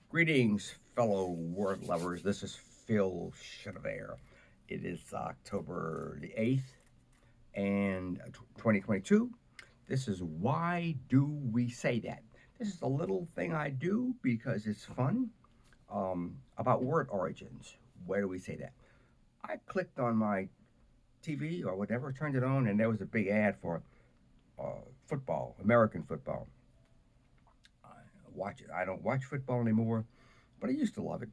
Greetings, fellow word lovers. This is Phil Chenevert. It is October the 8th and 2022. This is Why Do We Say That? This is a little thing I do because it's fun about word origins. Why do we say that? I clicked on my TV or whatever, turned it on, and there was a big ad for football, American football. I watch it. I don't watch football anymore, but I used to love it.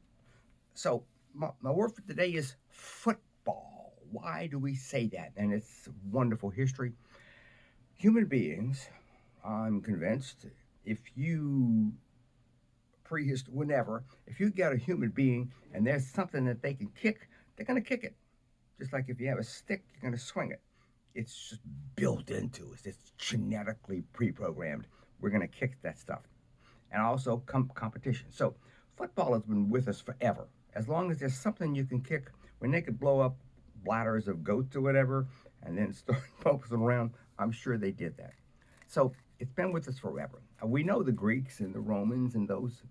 So my word for today is football. Why do we say that? And it's wonderful history. Human beings, I'm convinced, if you whenever, if you get a human being and there's something that they can kick, they're gonna kick it. Just like if you have a stick, you're gonna swing it. It's just built into us. It's genetically pre-programmed. We're gonna kick that stuff. And also competition. So football has been with us forever. As long as there's something you can kick, when they could blow up bladders of goats or whatever, and then start focusing around, I'm sure they did that. So it's been with us forever. We know the Greeks and the Romans and those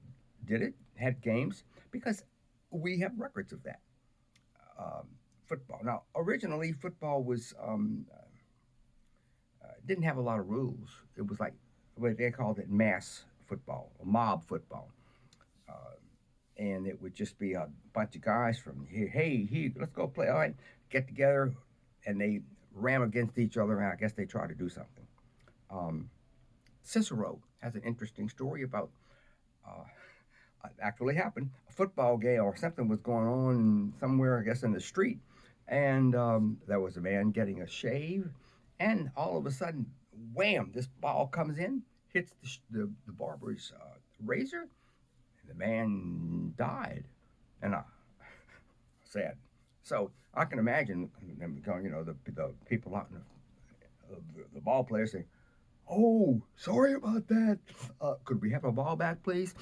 did it, had games, because we have records of that. Um, Football. Now, originally, football was didn't have a lot of rules. It was like what they called it mass football, or mob football. Uh, and it would just be a bunch of guys from here. Hey, let's go play. All right, get together, and they ram against each other. And I guess they try to do something. Um, Cicero has an interesting story about uh, actually happened. A football game or something was going on somewhere, I guess, in the street, and there was a man getting a shave, and all of a sudden, wham! This ball comes in, hits the barber's razor, and the man died. And sad. So I can imagine them going, the people out in the ball players saying, "Oh, sorry about that. Could we have a ball back, please?"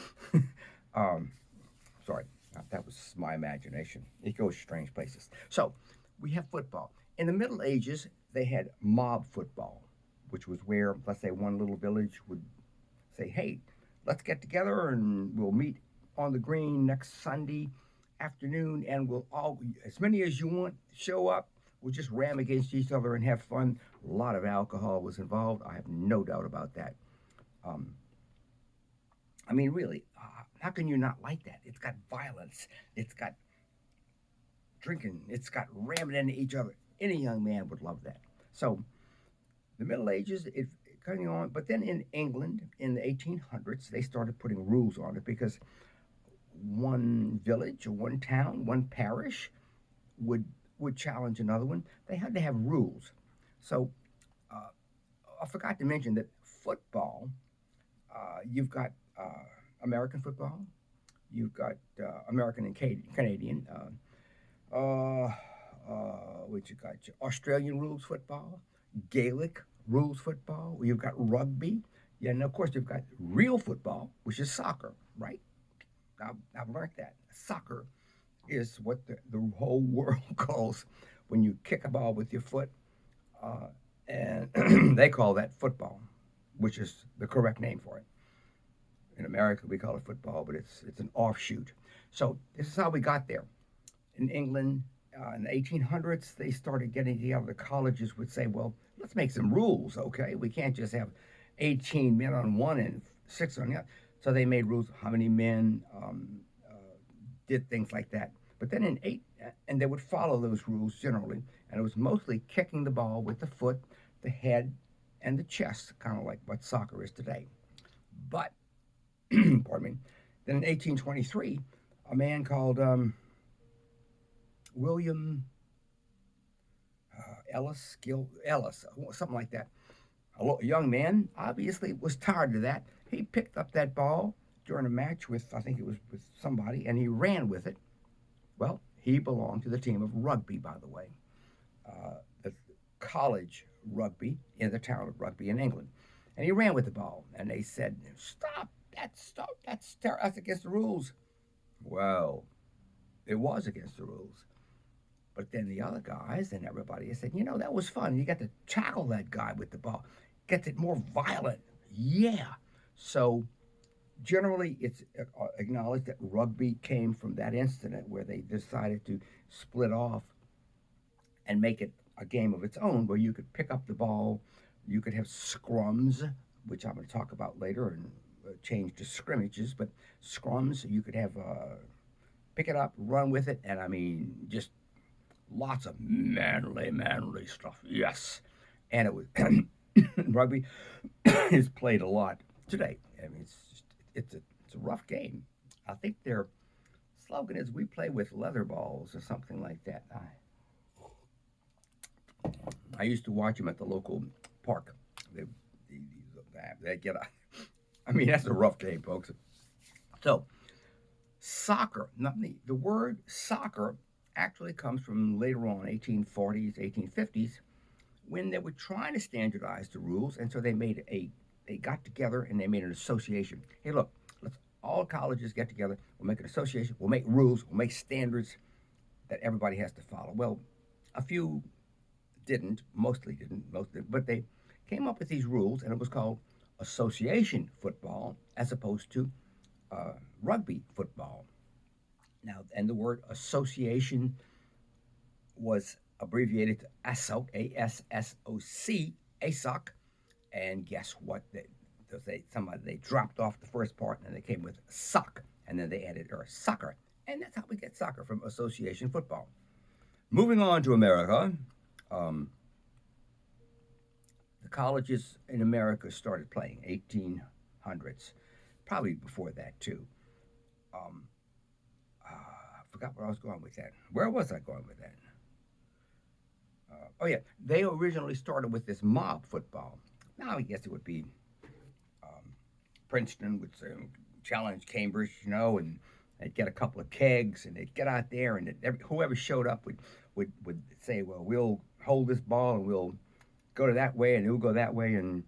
um, Sorry, that was my imagination. It goes strange places. So we have football. In the Middle Ages, they had mob football, which was where, let's say, one little village would say, "Hey, let's get together and we'll meet on the green next Sunday afternoon, and we'll all, as many as you want, show up. We'll just ram against each other and have fun." A lot of alcohol was involved. I have no doubt about that. Um, I mean, really, how can you not like that? It's got violence. It's got drinking. It's got ramming into each other. Any young man would love that. So the Middle Ages, it coming on, but then in England in the 1800s, they started putting rules on it because one village or one town, one parish would would challenge another one. They had to have rules. So uh, I forgot to mention that football. You've got American football. You've got American and Canadian. What you got? Australian rules football, Gaelic rules football. You've got rugby. Yeah, and of course you've got real football, which is soccer, right? I've learned that soccer is what the whole world calls when you kick a ball with your foot, uh, and they call that football, which is the correct name for it. In America, we call it football, but it's an offshoot. So this is how we got there. In England, in the 1800s, they started getting together. The colleges would say, "Well, let's make some rules, okay? We can't just have 18 men on one and six on the other." So they made rules how many men did things like that. But then and they would follow those rules generally, and it was mostly kicking the ball with the foot, the head, and the chest, kind of like what soccer is today. But, pardon me, then in 1823, a man called William Ellis, something like that. A young man obviously was tired of that. He picked up that ball during a match with, I think it was with somebody, and he ran with it. Well, he belonged to the team of rugby, by the way, the college rugby in the town of Rugby in England. And he ran with the ball, and they said, "Stop! That's against the rules." Well, it was against the rules. But then the other guys and everybody said, that was fun. You got to tackle that guy with the ball. Gets it more violent. Yeah. So Generally, it's acknowledged that rugby came from that incident where they decided to split off and make it a game of its own, where you could pick up the ball, you could have scrums, which I'm going to talk about later, and change to scrimmages. But scrums, you could have pick it up, run with it, and I mean, just lots of manly stuff. Yes, and it was rugby is played a lot today. I mean, it's a rough game. I think their slogan is "We play with leather balls" or something like that. I used to watch them at the local park. They, they get. I mean, that's a rough game, folks. So soccer. Not the word soccer actually comes from later on, 1840s, 1850s, when they were trying to standardize the rules, and so they got together and they made an association. Hey, look, let's all colleges get together. We'll make an association. We'll make rules. We'll make standards that everybody has to follow. Well, a few didn't, mostly didn't, but they came up with these rules, and it was called association football as opposed to rugby football. Now, and the word association was abbreviated to ASSOC, ASSOC, ASOC, and guess what? They dropped off the first part, and they came with sock, and then they added or soccer, and that's how we get soccer from association football. Moving on to America, um, the colleges in America started playing 1800s, probably before that too. Um, I forgot where I was going with that. Where was I going with that? Oh yeah, they originally started with this mob football. Now I guess it would be um, Princeton would challenge Cambridge, and they'd get a couple of kegs and they'd get out there and whoever showed up would say, well, we'll hold this ball and we'll go to that way and we'll go that way, and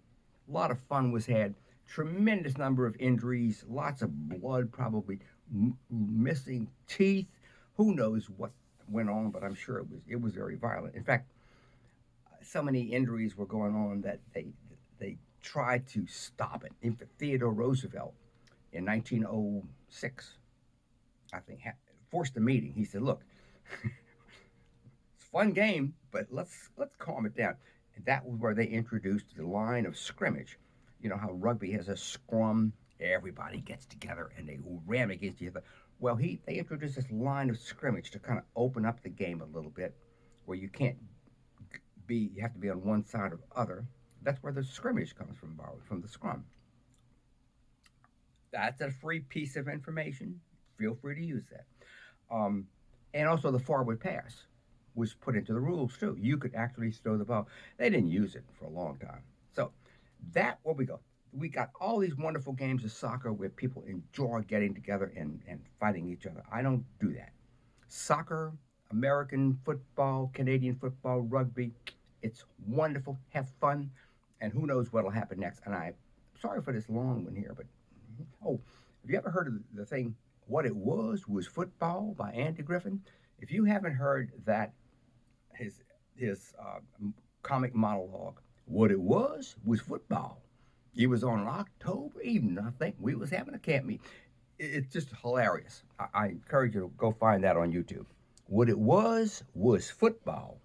a lot of fun was had. Tremendous number of injuries, lots of blood, probably missing teeth. Who knows what went on, but I'm sure it was very violent. In fact, so many injuries were going on that they tried to stop it. In fact, Theodore Roosevelt in 1906, I think, forced a meeting. He said, "Look, it's a fun game, but let's calm it down." And that was where they introduced the line of scrimmage. You know how rugby has a scrum. Everybody gets together and they ram against each other. Well, they introduced this line of scrimmage to kind of open up the game a little bit, where you have to be on one side or the other. That's where the scrimmage comes from, borrowed from the scrum. That's a free piece of information. Feel free to use that. Um, and also the forward pass was put into the rules too. You could actually throw the ball. They didn't use it for a long time. So where we go. We got all these wonderful games of soccer where people enjoy getting together and fighting each other. I don't do that. Soccer, American football, Canadian football, rugby, it's wonderful. Have fun, and who knows what'll happen next. And I'm sorry for this long one here, but oh, have you ever heard of the thing "What It Was Football" by Andy Griffin? If you haven't heard that, his comic monologue, "What It Was Football." He was on an October evening, I think. We was having a camp meet. It's just hilarious. I encourage you to go find that on YouTube. What it was football.